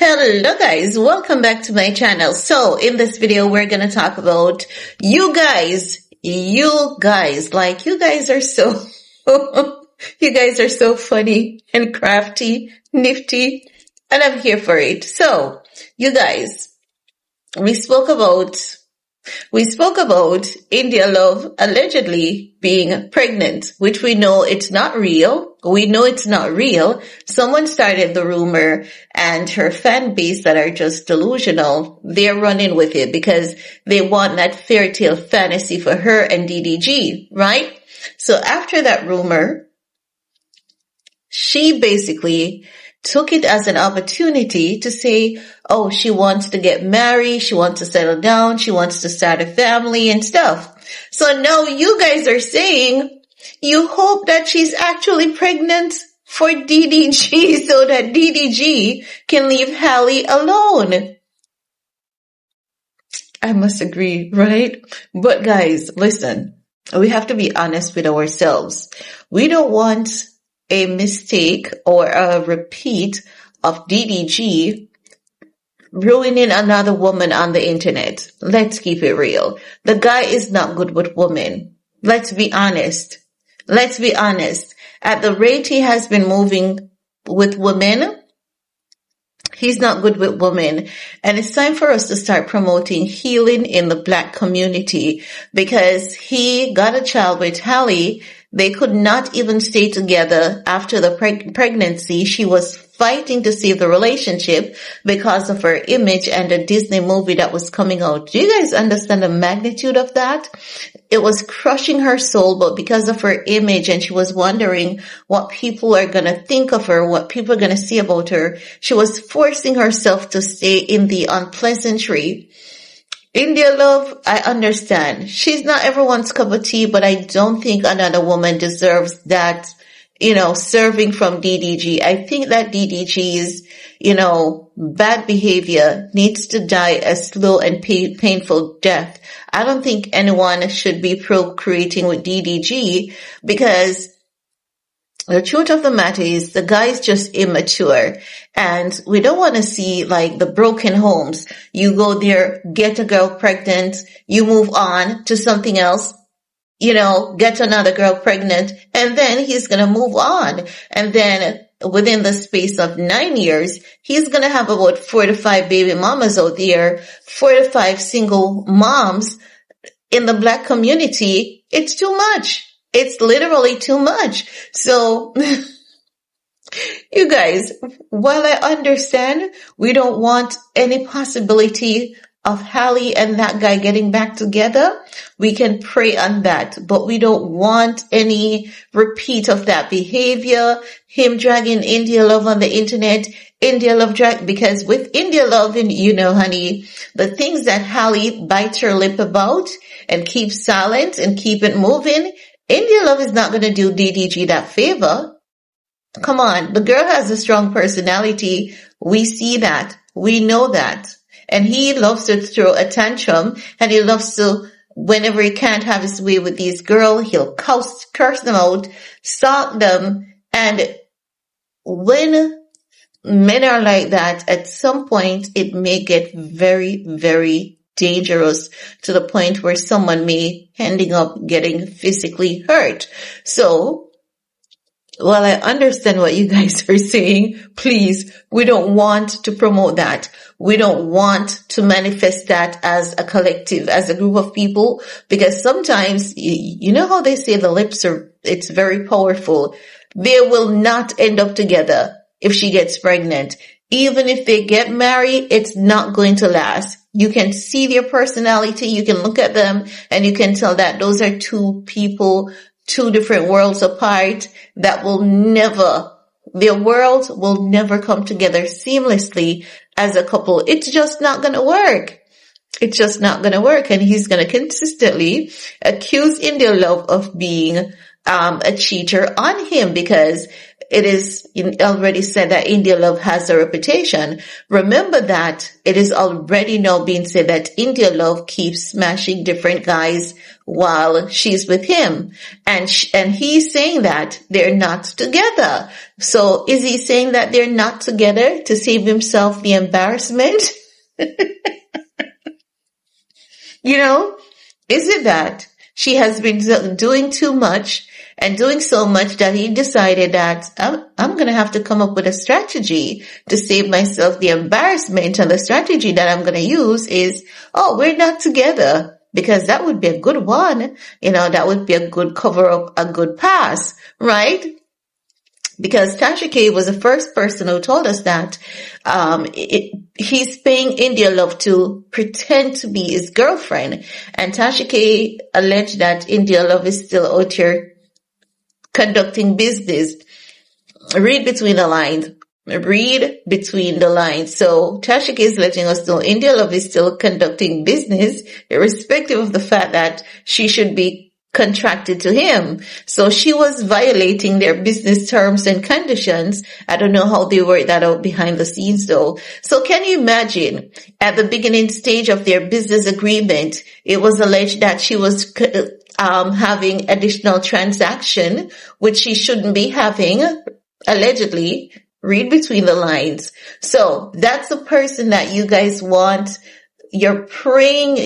Hello guys, welcome back to my channel. So in this video, we're going to talk about you guys, like you guys are so, you guys are so funny and crafty, nifty, and I'm here for it. So you guys, we spoke about India Love allegedly being pregnant, which we know it's not real. We know it's not real. Someone started the rumor and her fan base that are just delusional, they're running with it because they want that fairy tale fantasy for her and DDG, right? So after that rumor, she basically took it as an opportunity to say, oh, she wants to get married, she wants to settle down, she wants to start a family and stuff. So now you guys are saying you hope that she's actually pregnant for DDG so that DDG can leave Hallie alone. I must agree, right? But guys, listen, we have to be honest with ourselves. We don't want a mistake or a repeat of DDG ruining another woman on the internet. Let's keep it real. The guy is not good with women. Let's be honest. Let's be honest. At the rate he has been moving with women, he's not good with women. And it's time for us to start promoting healing in the Black community because he got a child with Hallie. They could not even stay together after the pregnancy. She was fighting to save the relationship because of her image and the Disney movie that was coming out. Do you guys understand the magnitude of that? It was crushing her soul, but because of her image, and she was wondering what people are going to think of her, what people are going to see about her, she was forcing herself to stay in the unpleasantry. India Love, I understand. She's not everyone's cup of tea, but I don't think another woman deserves that, serving from DDG. I think that DDG's, bad behavior needs to die a slow and painful death. I don't think anyone should be procreating with DDG because the truth of the matter is the guy is just immature and we don't want to see like the broken homes. You go there, get a girl pregnant, you move on to something else, get another girl pregnant, and then he's going to move on. And then within the space of 9 years, he's going to have about 4 to 5 baby mamas out there, 4 to 5 single moms in the Black community. It's too much. It's literally too much. So, you guys, while I understand we don't want any possibility of Hallie and that guy getting back together, we can pray on that. But we don't want any repeat of that behavior, him dragging India Love on the internet, India Love drag, because with India Love, and honey, the things that Hallie bites her lip about and keeps silent and keep it moving, India Love is not going to do DDG that favor. Come on. The girl has a strong personality. We see that. We know that. And he loves to throw a tantrum and he loves to, whenever he can't have his way with these girls, he'll curse them out, stalk them. And when men are like that, at some point it may get very, very dangerous to the point where someone may ending up getting physically hurt. So, while I understand what you guys are saying, please, we don't want to promote that. We don't want to manifest that as a collective, as a group of people, because sometimes, you know how they say the lips it's very powerful. They will not end up together if she gets pregnant. Even if they get married, it's not going to last. You can see their personality, you can look at them, and you can tell that those are two people, two different worlds apart that their worlds will never come together seamlessly as a couple. It's just not going to work. It's just not going to work. And he's going to consistently accuse India Love of being a cheater on him because it is already said that India Love has a reputation. Remember that it is already now being said that India Love keeps smashing different guys while she's with him. And he's saying that they're not together. So is he saying that they're not together to save himself the embarrassment? Is it that she has been doing too much and doing so much that he decided that I'm going to have to come up with a strategy to save myself the embarrassment. And the strategy that I'm going to use is, we're not together, because that would be a good one. That would be a good cover up, a good pass, right? Because Tasha K was the first person who told us that he's paying India Love to pretend to be his girlfriend. And Tasha K alleged that India Love is still out here conducting business. Read between the lines. Read between the lines. So Tasha K is letting us know India Love is still conducting business, irrespective of the fact that she should be contracted to him. So she was violating their business terms and conditions. I don't know how they worked that out behind the scenes though. So can you imagine at the beginning stage of their business agreement, it was alleged that she was having additional transaction, which she shouldn't be having, allegedly. Read between the lines. So that's the person that you guys want. You're praying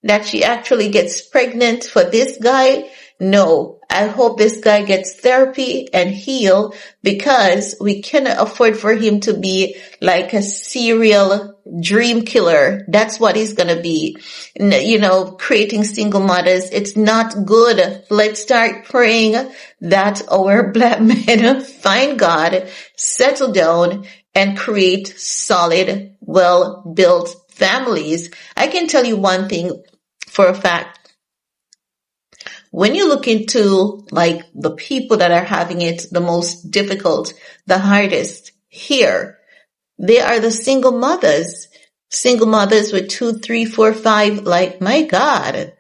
that she actually gets pregnant for this guy. No, I hope this guy gets therapy and heal, because we cannot afford for him to be like a serial dream killer. That's what he's going to be, creating single mothers. It's not good. Let's start praying that our black men find God, settle down, and create solid, well-built families. I can tell you one thing for a fact. When you look into like the people that are having it the most difficult, the hardest here, they are the single mothers with 2, 3, 4, 5. Like, my God,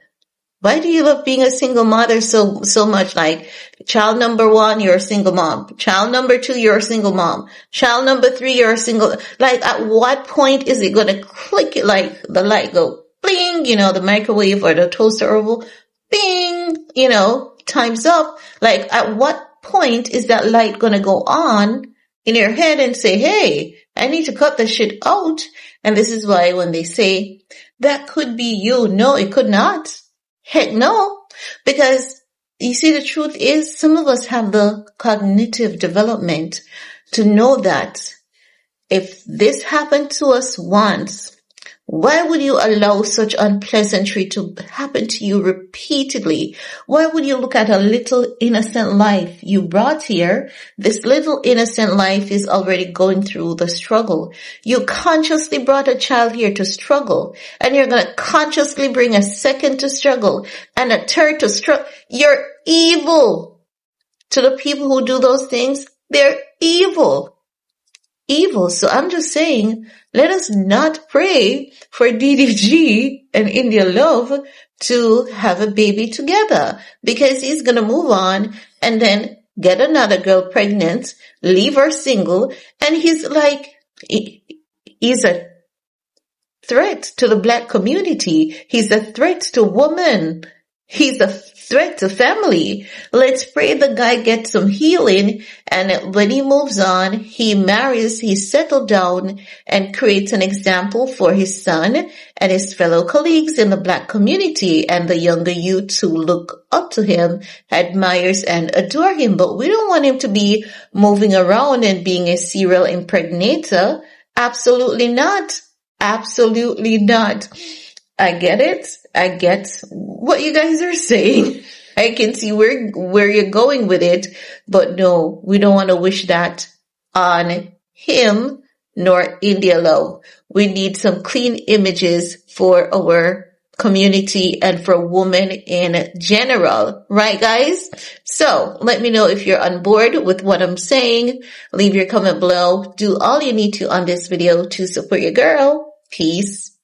why do you love being a single mother so much? Like, child number 1, you're a single mom. Child number 2, you're a single mom. Child number 3, you're a single. Like, at what point is it going to click it? Like the light go bling, the microwave or the toaster oval, bing, time's up. Like, at what point is that light going to go on in your head and say, hey, I need to cut the shit out? And this is why when they say that could be you, no, it could not. Heck no. Because you see, the truth is some of us have the cognitive development to know that if this happened to us once, why would you allow such unpleasantry to happen to you repeatedly? Why would you look at a little innocent life you brought here? This little innocent life is already going through the struggle. You consciously brought a child here to struggle, and you're going to consciously bring a second to struggle and a third to struggle. You're evil. To the people who do those things, they're evil. So I'm just saying, let us not pray for DDG and India Love to have a baby together, because he's going to move on and then get another girl pregnant, leave her single, and he's a threat to the black community. He's a threat to women. He's a threat to family. Let's pray the guy gets some healing, and when he moves on, he marries, he's settled down, and creates an example for his son and his fellow colleagues in the black community, and the younger youths who look up to him, admires and adore him. But we don't want him to be moving around and being a serial impregnator. Absolutely not. Absolutely not. I get it. I get what you guys are saying. I can see where you're going with it, but no, we don't want to wish that on him nor India Love. We need some clean images for our community and for women in general. Right, guys? So let me know if you're on board with what I'm saying. Leave your comment below. Do all you need to on this video to support your girl. Peace.